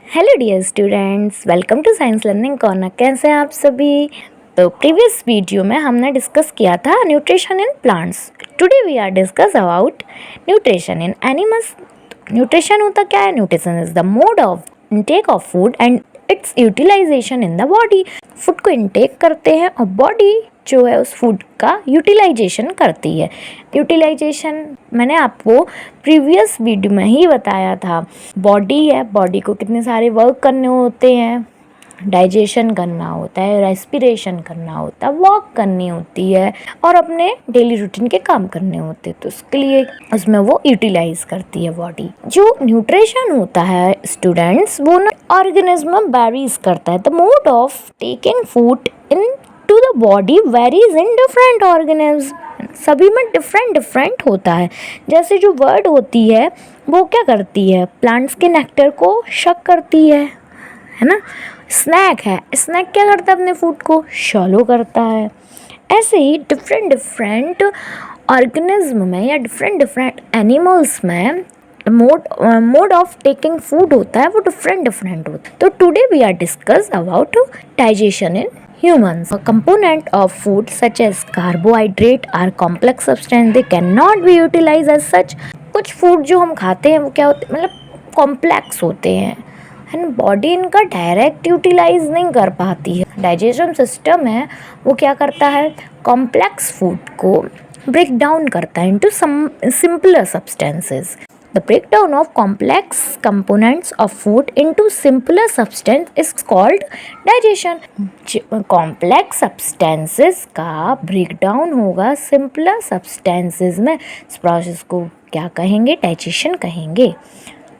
Hello dear students, welcome to science learning corner. कैसे हैं आप सभी। तो प्रीवियस वीडियो में हमने डिस्कस किया था nutrition in plants. Today we are discuss about nutrition in animals. Nutrition होता क्या है? Nutrition is the mode of intake of food and its utilization in the body. Food को इनटेक करते हैं और बॉडी जो है उस फूड का यूटिलाइजेशन करती है। यूटिलाइजेशन मैंने आपको प्रीवियस वीडियो में ही बताया था। बॉडी है, बॉडी को कितने सारे वर्क करने होते हैं। डाइजेशन करना होता है, रेस्पिरेशन करना होता है, वॉक करनी होती है और अपने डेली रूटीन के काम करने होते हैं। तो उसके लिए उसमें वो यूटिलाइज करती है बॉडी। जो न्यूट्रिशन होता है स्टूडेंट्स, वो ना ऑर्गेनिज्म वेरीज करता है। The mode of taking food into the body varies in different organism. सभी में डिफरेंट होता है। जैसे जो वर्ड होती है वो क्या करती है? प्लांट्स के नेक्टर को शक करती है ना। स्नैक है, स्नैक क्या करता है? अपने फूड को शॉलो करता है। ऐसे ही डिफरेंट ऑर्गेनिज्म में या डिफरेंट एनिमल्स में मोड ऑफ टेकिंग फूड होता है वो डिफरेंट होता है। तो today we are discuss about digestion in humans. A component of food such as carbohydrate are complex substance. They cannot be utilized as such. कुछ food जो हम खाते हैं वो क्या होते हैं, मतलब कॉम्प्लेक्स होते हैं, है ना। बॉडी इनका डायरेक्ट यूटिलाइज नहीं कर पाती है। डाइजेशन सिस्टम है वो क्या करता है? कॉम्प्लेक्स फूड को ब्रेक डाउन करता है into some simpler substances. The breakdown of complex components of food into simpler substance is called digestion. Complex substances का breakdown होगा simpler substances में। इस प्रोसेस को क्या कहेंगे? डाइजेशन कहेंगे।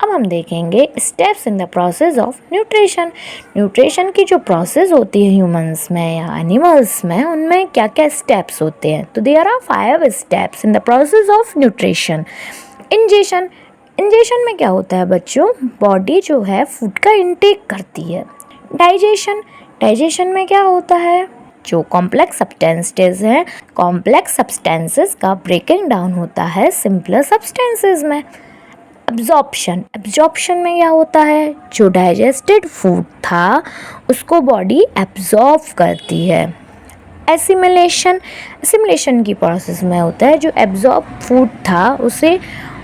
अब हम देखेंगे steps in the process of nutrition. Nutrition की जो प्रोसेस होती है ह्यूमंस में या एनिमल्स में, उनमें क्या क्या स्टेप्स होते हैं? तो there are 5 steps in the process of nutrition. Ingestion में क्या होता है बच्चों? बॉडी जो है फूड का इंटेक करती है। डाइजेशन में क्या होता है? जो कॉम्प्लेक्स सब्सटेंसेस हैं, कॉम्प्लेक्स सब्सटेंसेस का ब्रेकिंग डाउन होता है सिंपलर सब्सटेंसेस में। एब्जॉर्प्शन में क्या होता है? जो डाइजेस्टेड फूड था उसको बॉडी एब्जॉर्ब करती है। एसिमिलेशन की प्रोसेस में होता है जो एब्जॉर्ब फूड था उसे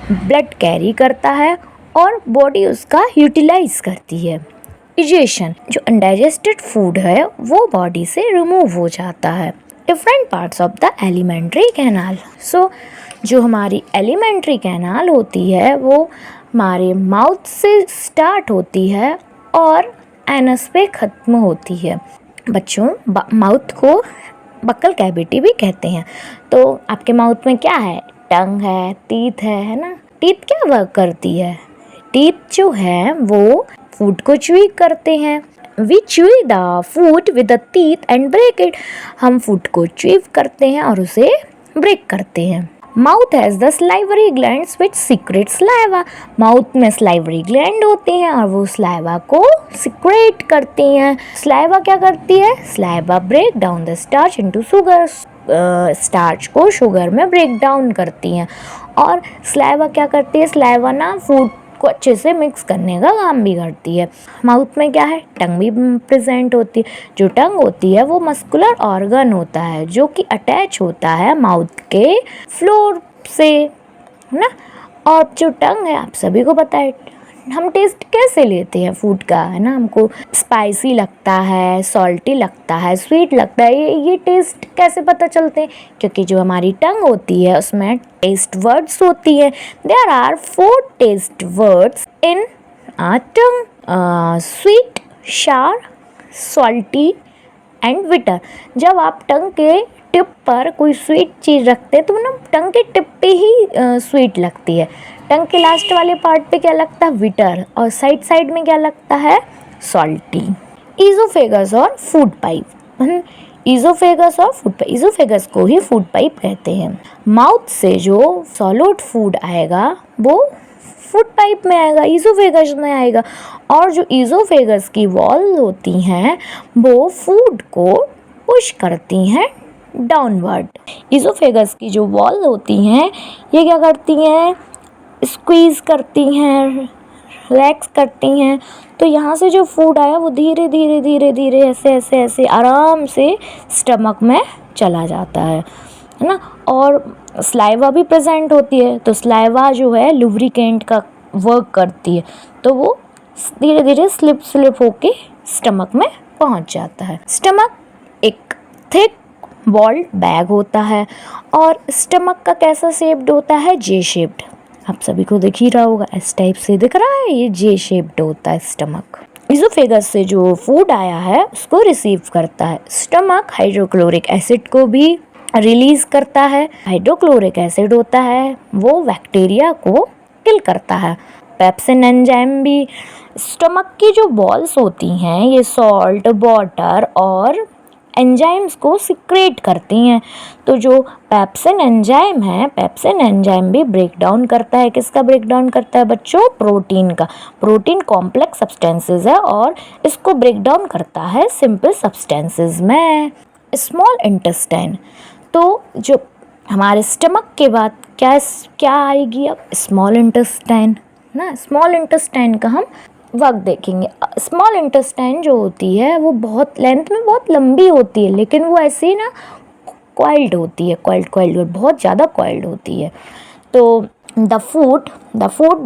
ब्लड कैरी करता है और बॉडी उसका यूटिलाइज करती है। इजेशन, जो अनडाइजेस्टेड फूड है वो बॉडी से रिमूव हो जाता है। Different parts of the alimentary canal. So जो हमारी एलिमेंट्री कैनाल होती है वो हमारे माउथ से स्टार्ट होती है और एनस पे ख़त्म होती है। बच्चों, माउथ को बक्कल कैविटी भी कहते हैं। तो आपके माउथ में क्या है? टंग है, टीथ है ना। टीथ क्या वर्क करती है? टीथ जो है वो फूड को च्यूई करते हैं। We chew the food with the teeth and break it. हम फूड को च्यूई करते हैं और उसे ब्रेक करते हैं. Mouth has the salivary glands which secrete saliva. Mouth में स्लाइवरी ग्लैंड होते हैं और वो स्लाइवा को सीक्रेट करती हैं. स्लाइवा क्या करती है? Saliva break down the starch into sugar. Starch को शुगर में ब्रेक डाउन करती हैं. और स्लाइवा क्या करती है? स्लाइवा ना फूड को अच्छे से मिक्स करने का काम भी करती है. माउथ में क्या है? टंग भी प्रेजेंट होती है. जो टंग होती है वो मस्कुलर ऑर्गन होता है जो कि अटैच होता है माउथ के फ्लोर से, है ना। और जो टंग है आप सभी को पता है हम टेस्ट कैसे लेते हैं फूड का, है ना। हमको स्पाइसी लगता है, सॉल्टी लगता है, स्वीट लगता है। ये टेस्ट कैसे पता चलते हैं? क्योंकि जो हमारी टंग होती है उसमें टेस्ट वर्ड्स होती है. There are 4 taste buds in tongue: sweet, sour, salty and bitter. जब आप टंग के टिप पर कोई स्वीट चीज़ रखते हैं तो ना टंग के टिप पे ही स्वीट लगती है. टंग के लास्ट वाले पार्ट पे क्या लगता है? बिटर. और साइड में क्या लगता है? सॉल्टी. ईज़ोफेगस और फूड पाइप. ईज़ोफेगस को ही फूड पाइप कहते हैं. माउथ से जो सॉलिड फूड आएगा वो फूड पाइप में आएगा, ईज़ोफेगस में आएगा. और जो ईज़ोफेगस की वॉल होती हैं वो फूड को पुश करती हैं डाउनवर्ड. ईज़ोफेगस की जो वॉल होती हैं ये क्या करती हैं? स्क्वीज़ करती हैं रिलैक्स करती हैं, तो यहाँ से जो फूड आया वो धीरे धीरे धीरे धीरे ऐसे ऐसे ऐसे आराम से स्टमक में चला जाता है ना। और स्लाइवा भी प्रेजेंट होती है, तो स्लाइवा जो है लुब्रिकेंट का वर्क करती है, तो वो धीरे धीरे स्लिप होके स्टमक में पहुंच जाता है। स्टमक एक थिक बॉल्ड बैग होता है और स्टमक का कैसा शेप्ड होता है, जे शेप्ड। आप सभी को दिख ही रहा होगा, इस टाइप से दिख रहा है, ये जे शेप्ड होता है स्टमक। इज़ोफेगस से जो फूड आया है उसको रिसीव करता है। स्टमक हाइड्रोक्लोरिक एसिड को भी रिलीज करता है। हाइड्रोक्लोरिक एसिड होता है वो बैक्टीरिया को किल करता है। पेप्सिन एंजाइम भी स्टमक की जो बॉल्स होती हैं ये सॉल्ट, वाटर और एंजाइम्स को सिक्रेट करती हैं। तो जो पेप्सिन एंजाइम है, पेप्सिन एंजाइम भी ब्रेक डाउन करता है। किसका ब्रेक डाउन करता है बच्चों, प्रोटीन का। प्रोटीन कॉम्प्लेक्स सब्सटेंसेस है और इसको ब्रेक डाउन करता है सिंपल सब्सटेंसेस में। स्मॉल इंटेस्टाइन, तो जो हमारे स्टमक के बाद क्या आएगी अब, स्मॉल इंटेस्टाइन ना। स्मॉल इंटेस्टाइन का हम वक्त देखेंगे। स्मॉल इंटेस्टाइन जो होती है वो बहुत लेंथ में बहुत लंबी होती है, लेकिन वो ऐसे ही ना कॉइल्ड होती है, कॉइल्ड बहुत ज़्यादा कॉइल्ड होती है। तो the food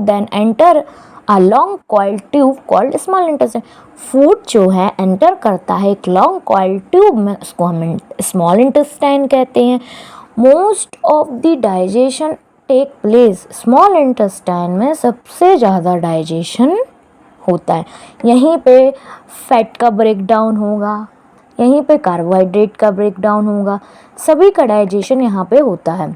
then enter a long coiled tube called small intestine. Food जो है एंटर करता है एक लॉन्ग कॉइल्ड ट्यूब में, उसको हम स्मॉल इंटेस्टाइन कहते हैं। Most of the digestion take place, small intestine में सबसे ज़्यादा डाइजेशन होता है। यहीं पे फैट का ब्रेक डाउन होगा, यहीं पे कार्बोहाइड्रेट का ब्रेक डाउन होगा, सभी का डाइजेशन यहाँ पे होता है।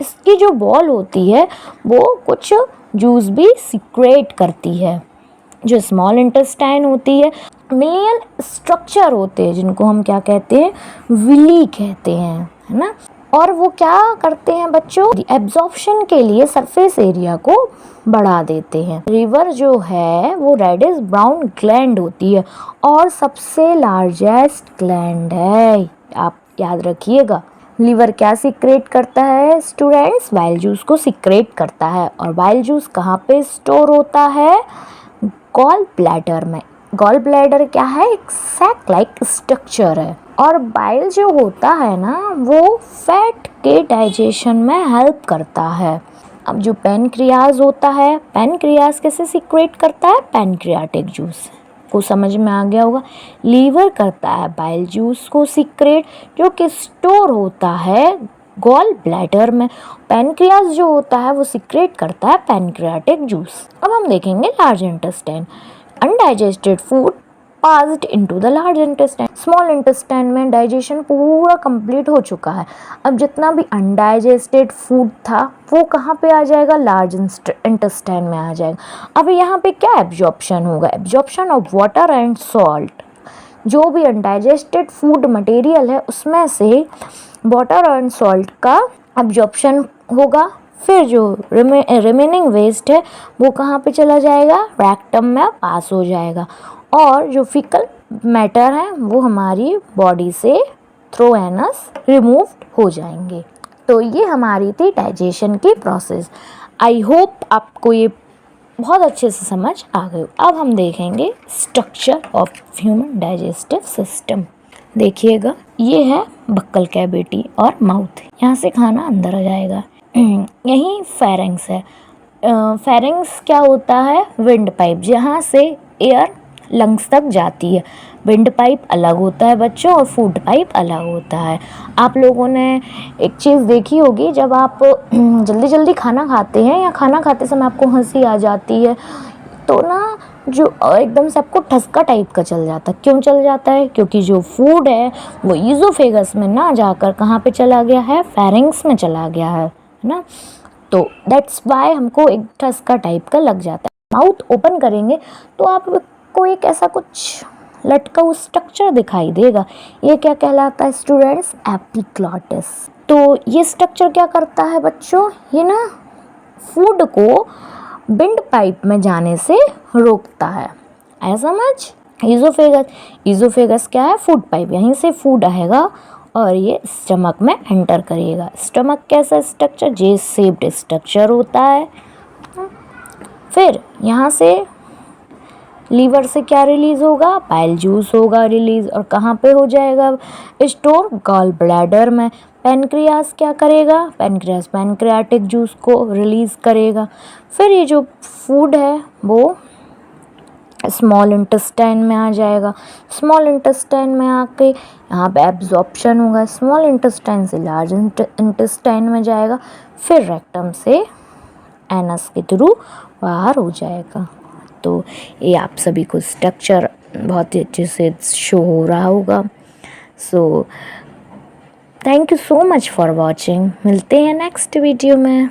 इसकी जो बॉल होती है वो कुछ जूस भी सिक्रेट करती है। जो स्मॉल इंटेस्टाइन होती है, मिलियन स्ट्रक्चर होते हैं जिनको हम क्या कहते हैं, विली कहते हैं, है ना। और वो क्या करते हैं बच्चों, एब्जॉर्प्शन के लिए सरफेस एरिया को बढ़ा देते हैं। रिवर जो है वो रेडिश ब्राउन ग्लैंड होती है और सबसे लार्जेस्ट ग्लैंड है, आप याद रखिएगा। लीवर क्या सिक्रेट करता है स्टूडेंट्स, बाइल जूस को सिक्रेट करता है। और बाइल जूस कहाँ पे स्टोर होता है, गॉल ब्लैडर में। गॉल ब्लैडर क्या है, एक सैक लाइक स्ट्रक्चर है। और बाइल जो होता है ना वो फैट के डाइजेशन में हेल्प करता है। अब जो पैनक्रियाज होता है, पैनक्रियाज कैसे सिक्रेट करता है, पैनक्रियाटिक जूस को समझ में आ गया होगा। लीवर करता है बाइल जूस को सिक्रेट, जो कि स्टोर होता है गॉल ब्लैडर में। पैनक्रियाज जो होता है वो सिक्रेट करता है पैनक्रियाटिक जूस। अब हम देखेंगे large intestine. Undigested food passed into the large intestine. Small intestine में डाइजेशन पूरा कंप्लीट हो चुका है। अब जितना भी अनडाइजेस्टेड फूड था वो कहाँ पे आ जाएगा, लार्ज इंटेस्टाइन में आ जाएगा। अब यहाँ पे क्या एब्जॉर्प्शन होगा, absorption of water and salt. जो भी अनडाइजेस्टेड फूड मटेरियल है उसमें से वाटर एंड सॉल्ट का एब्जॉर्प्शन होगा। फिर जो रिमेनिंग वेस्ट है वो कहाँ पे चला जाएगा, रेक्टम में पास हो जाएगा। और जो फिकल मैटर है वो हमारी बॉडी से थ्रू एनस रिमूव हो जाएंगे। तो ये हमारी थी डाइजेशन की प्रोसेस। आई होप आपको ये बहुत अच्छे से समझ आ गई। अब हम देखेंगे structure of human digestive system. देखिएगा, ये है बक्कल कैविटी और माउथ, यहाँ से खाना अंदर आ जाएगा। यही फेरेंक्स है। फेरेंक्स क्या होता है, विंड पाइप, जहाँ से एयर लंग्स तक जाती है। विंड पाइप अलग होता है बच्चों और फूड पाइप अलग होता है। आप लोगों ने एक चीज़ देखी होगी, जब आप जल्दी जल्दी खाना खाते हैं या खाना खाते समय आपको हंसी आ जाती है तो ना जो एकदम से आपको ठसका टाइप का चल जाता है। क्यों चल जाता है, क्योंकि जो फूड है वो ईज़ोफेगस में ना जाकर कहाँ पे चला गया है, फेरिंग्स में चला गया है ना। तो दैट्स वाई हमको एक ठसका टाइप का लग जाता है। माउथ ओपन करेंगे तो आपको एक ऐसा कुछ लटका हुआ स्ट्रक्चर दिखाई देगा। ये क्या कहलाता है स्टूडेंट्स, एपिग्लॉटिस। तो ये स्ट्रक्चर क्या करता है बच्चों, ये ना फूड को विंड पाइप में जाने से रोकता है। ऐसा समझ, ईज़ोफेगस क्या है, फूड पाइप, यहीं से फूड आएगा और ये स्टमक में एंटर करेगा। स्टमक कैसा स्ट्रक्चर, जे शेप्ड स्ट्रक्चर होता है। फिर यहाँ से लीवर से क्या रिलीज़ होगा, पाइल जूस होगा रिलीज़, और कहाँ पे हो जाएगा स्टोर, गॉल ब्लैडर में। पैनक्रियास क्या करेगा, पैनक्रियास पैनक्रियाटिक जूस को रिलीज़ करेगा। फिर ये जो फूड है वो स्मॉल इंटेस्टाइन में आ जाएगा। स्मॉल इंटेस्टाइन में आके यहाँ पे एब्जॉर्प्शन होगा, स्मॉल इंटेस्टाइन से लार्ज इंटेस्टाइन में जाएगा, फिर रेक्टम से एनस के थ्रू बाहर हो जाएगा। तो ये आप सभी को स्ट्रक्चर बहुत ही अच्छे से शो हो रहा होगा। So thank you so much for watching. मिलते हैं नेक्स्ट वीडियो में।